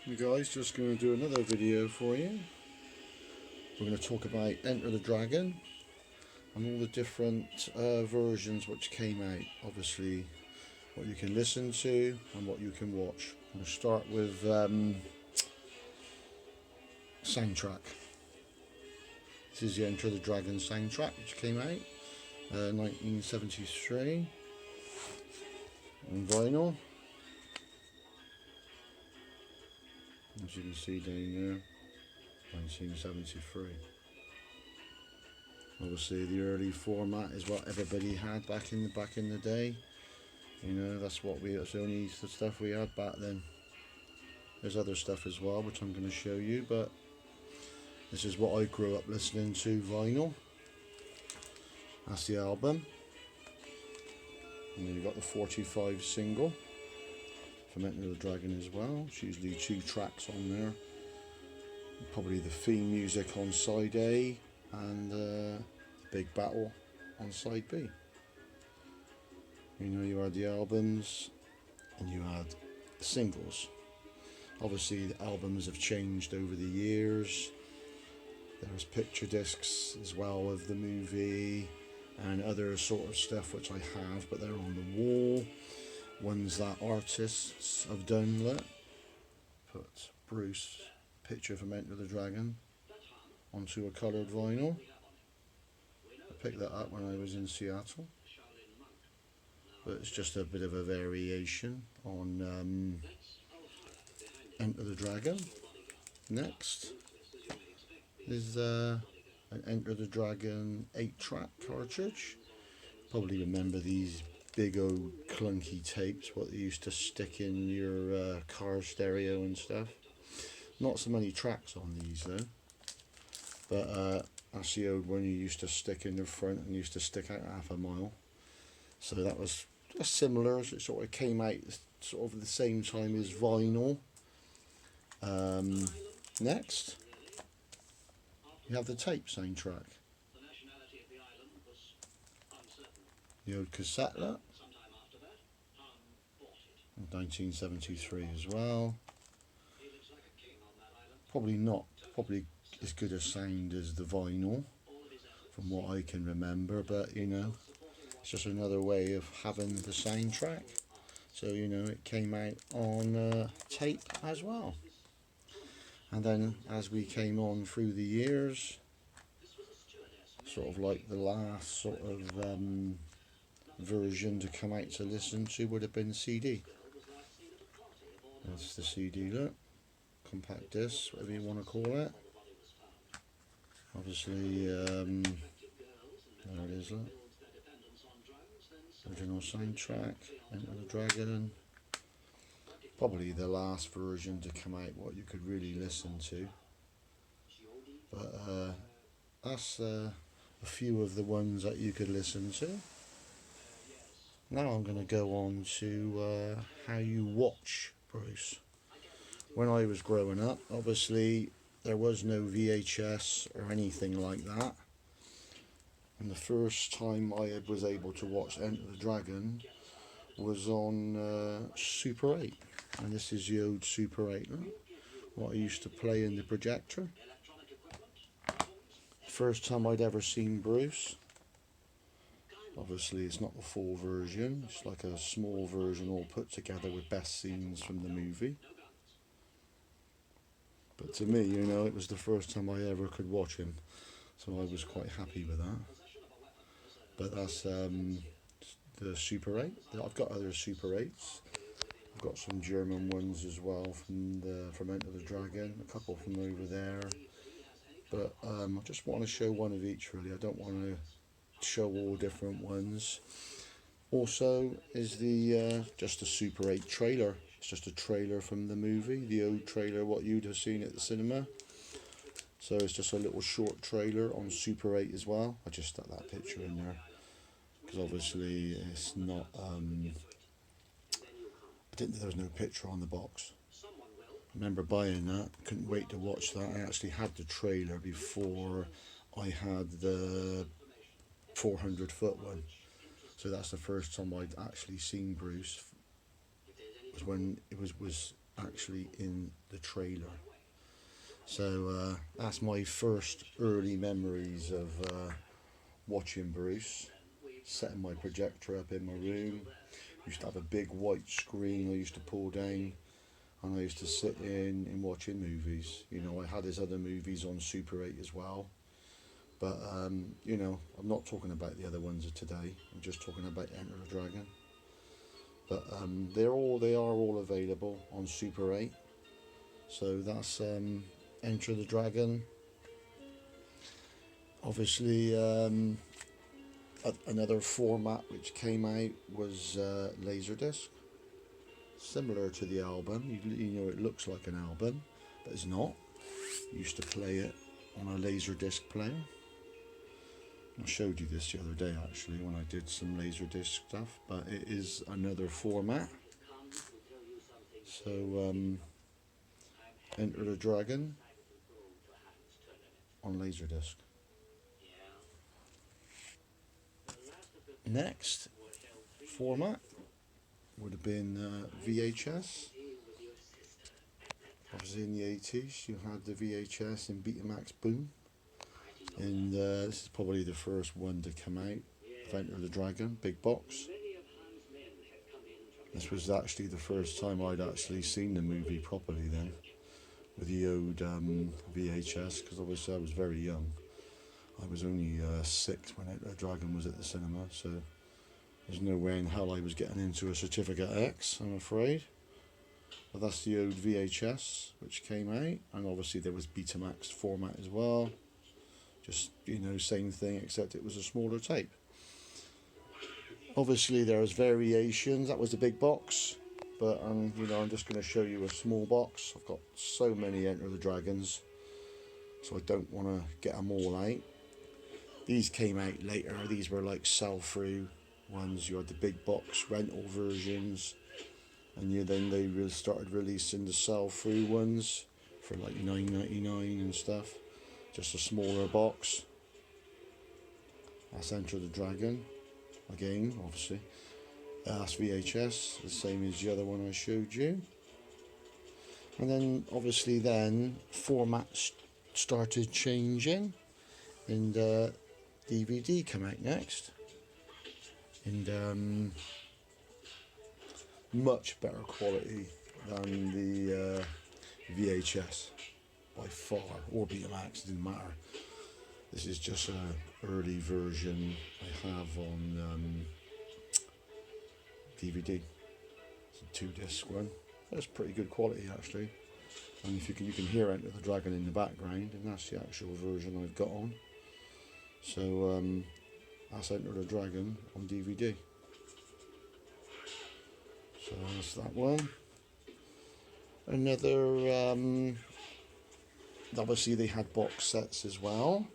Hey guys, just going to do another video for you. We're going to talk about Enter the Dragon and all the different versions which came out. Obviously, what you can listen to and what you can watch. I'm going to start with soundtrack. This is the Enter the Dragon soundtrack which came out 1973 on vinyl. As you can see down there, 1973. Obviously, the early format is what everybody had back in the day. You know, that's the only stuff we had back then. There's other stuff as well, which I'm going to show you, but this is what I grew up listening to, vinyl. That's the album. And then you've got the 45 single from Enter the Dragon as well. It's usually 2 tracks on there. Probably the theme music on side A and the big battle on side B. You know, you had the albums and you had the singles. Obviously the albums have changed over the years. There's picture discs as well of the movie and other sort of stuff which I have, but they're on the wall. Ones that artists have done. Look, put Bruce picture from Enter the Dragon onto a coloured vinyl. I picked that up when I was in Seattle, but it's just a bit of a variation on Enter the Dragon. Next is an Enter the Dragon 8-track cartridge. Probably remember these big old clunky tapes what they used to stick in your car stereo and stuff. Not so many tracks on these though, but that's the old one you used to stick in the front and used to stick out half a mile. So that was just similar. It sort of came out sort of at the same time as vinyl. Next, you have the tape soundtrack. The old cassette, look. 1973 as well. Probably as good a sound as the vinyl from what I can remember, but you know, it's just another way of having the soundtrack. So you know, it came out on tape as well. And then as we came on through the years, sort of like the last sort of version to come out to listen to would have been CD. That's the CD, look. Compact disc, whatever you want to call it. Obviously, there it is, look. Original soundtrack, Enter the Dragon. Probably the last version to come out what you could really listen to. But that's a few of the ones that you could listen to. Now I'm going to go on to how you watch Bruce. When I was growing up, obviously there was no VHS or anything like that. And the first time I was able to watch Enter the Dragon was on Super 8. And this is the old Super 8, look, what I used to play in the projector. First time I'd ever seen Bruce. Obviously it's not the full version, it's like a small version all put together with best scenes from the movie. But to me, you know, it was the first time I ever could watch him, so I was quite happy with that. But that's the Super 8. I've got other Super 8s. I've got some German ones as well from Enter the Dragon, a couple from over there. But I just want to show one of each really. I don't want to show all different ones. Also is the just a Super 8 trailer. It's just a trailer from the movie, the old trailer what you'd have seen at the cinema. So it's just a little short trailer on Super 8 as well. I just stuck that picture in there because obviously it's not I didn't think there was no picture on the box. I remember buying that, couldn't wait to watch that. I actually had the trailer before I had the 400-foot one. So that's the first time I'd actually seen Bruce. Was when it was actually in the trailer. So that's my first early memories of watching Bruce. Setting my projector up in my room. Used to have a big white screen I used to pull down, and I used to sit in and watching movies. You know, I had his other movies on Super 8 as well. But, you know, I'm not talking about the other ones of today. I'm just talking about Enter the Dragon. But they are all available on Super 8. So that's Enter the Dragon. Obviously, another format which came out was Laserdisc. Similar to the album. You know, it looks like an album, but it's not. Used to play it on a Laserdisc player. I showed you this the other day actually when I did some Laserdisc stuff, but it is another format. So Enter the Dragon on Laserdisc. Next format would have been VHS. Obviously in the 80s you had the VHS and Betamax Boom. And this is probably the first one to come out of Enter the Dragon, big box. This was actually the first time I'd actually seen the movie properly then, with the old VHS, because obviously I was very young. I was only 6 when Enter the Dragon was at the cinema, so there's no way in hell I was getting into a Certificate X, I'm afraid. But that's the old VHS which came out, and obviously there was Betamax format as well. Just, you know, same thing except it was a smaller tape. Obviously there was variations. That was the big box, but you know, I'm just going to show you a small box. I've got so many Enter the Dragons, so I don't want to get them all out. These came out later. These were like sell-through ones. You had the big box rental versions, and then they really started releasing the sell-through ones for like $9.99 and stuff. Just a smaller box. That's Enter the Dragon. Again, obviously. That's VHS, the same as the other one I showed you. And then, obviously, formats started changing, and DVD came out next. And much better quality than the VHS. By far, or Betamax, didn't matter. This is just an early version I have on DVD. It's a 2-disc one. That's pretty good quality actually. And if you can hear Enter the Dragon in the background, and that's the actual version I've got on. So that's Enter the Dragon on DVD. So that's that one. Another. Obviously they had box sets as well.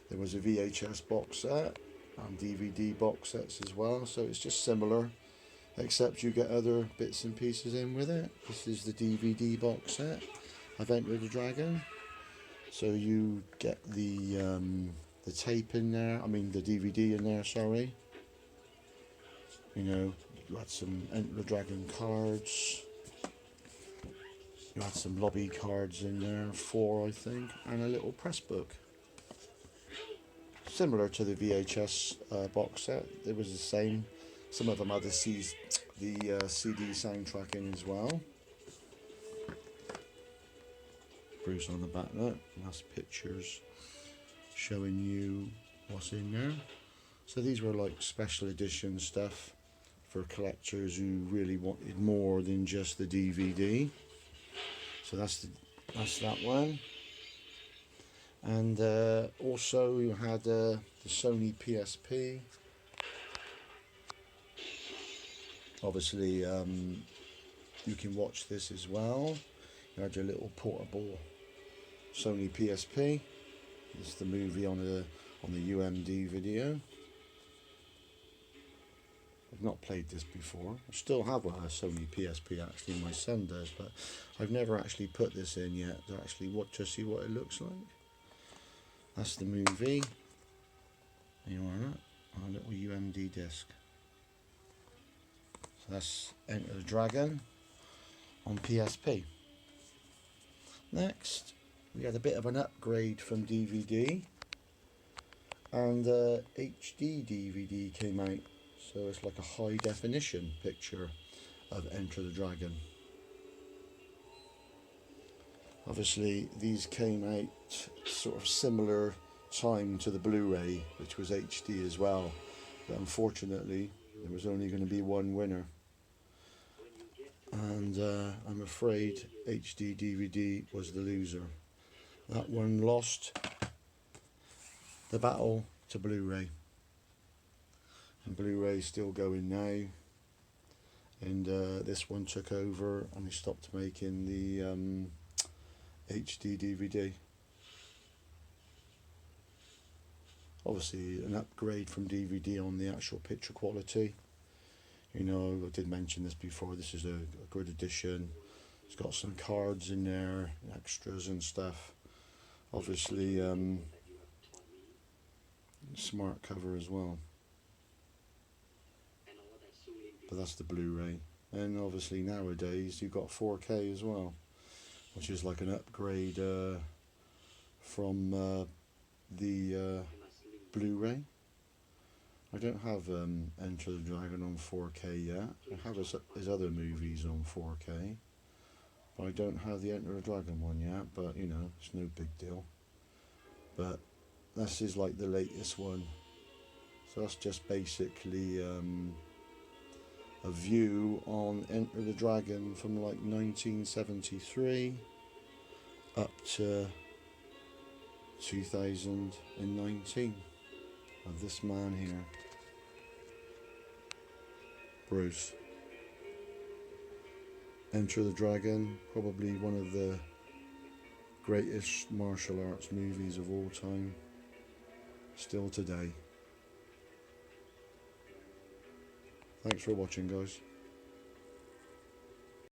There was a VHS box set and DVD box sets as well, so it's just similar except you get other bits and pieces in with it. This is the DVD box set of Enter the Dragon, so you get the tape in there, the DVD in there, sorry. You know, you had some Enter the Dragon cards. You had some lobby cards in there, 4 I think, and a little press book. Similar to the VHS box set, it was the same. Some of them had the CD soundtrack in as well. Bruce on the back there, and that's pictures showing you what's in there. So these were like special edition stuff for collectors who really wanted more than just the DVD. So that's that one. And also you had the Sony PSP. Obviously you can watch this as well. You had your little portable Sony PSP. This is the movie on the UMD video. I've not played this before. I still have a Sony PSP actually, my son does, but I've never actually put this in yet to actually see what it looks like. That's the movie. There you are, a little UMD disc. So that's Enter the Dragon on PSP. Next, we had a bit of an upgrade from DVD, and HD DVD came out, so it's like a high definition picture of Enter the Dragon. Obviously these came out sort of similar time to the Blu-ray, which was HD as well, but unfortunately there was only going to be one winner, and I'm afraid HD DVD was the loser. That one lost the battle to Blu-ray, and Blu-ray still going now, and this one took over and they stopped making the HD DVD. Obviously an upgrade from DVD on the actual picture quality. You know, I did mention this before, this is a good edition. It's got some cards in there, extras and stuff. Obviously smart cover as well. But that's the Blu-ray. And obviously nowadays you've got 4K as well, which is like an upgrade from the Blu-ray. I don't have Enter the Dragon on 4K yet. I have his other movies on 4K, but I don't have the Enter the Dragon one yet, but you know, it's no big deal. But this is like the latest one, so that's just basically a view on Enter the Dragon from like 1973 up to 2019 of this man here, Bruce. Enter the Dragon, probably one of the greatest martial arts movies of all time, still today. Thanks for watching, guys.